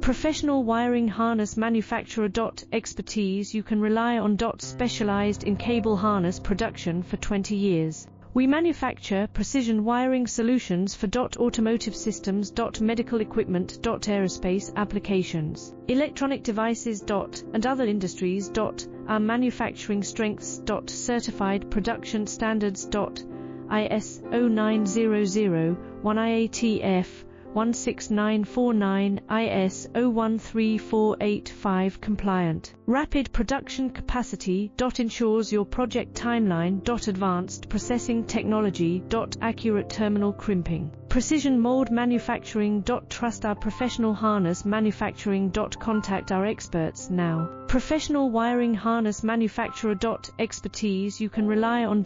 Professional wiring harness manufacturer. Expertise you can rely on. Specialized in cable harness production for 20 years. We manufacture precision wiring solutions for automotive systems, medical equipment, aerospace applications, electronic devices, and other industries. Our manufacturing strengths. Certified production standards. ISO 9001 IATF 16949 ISO 13485 compliant. Rapid production capacity. Ensures your project timeline. Advanced processing technology. Accurate terminal crimping. Precision mold manufacturing. Trust our professional harness manufacturing. Contact our experts now. Professional wiring harness manufacturer. Expertise you can rely on.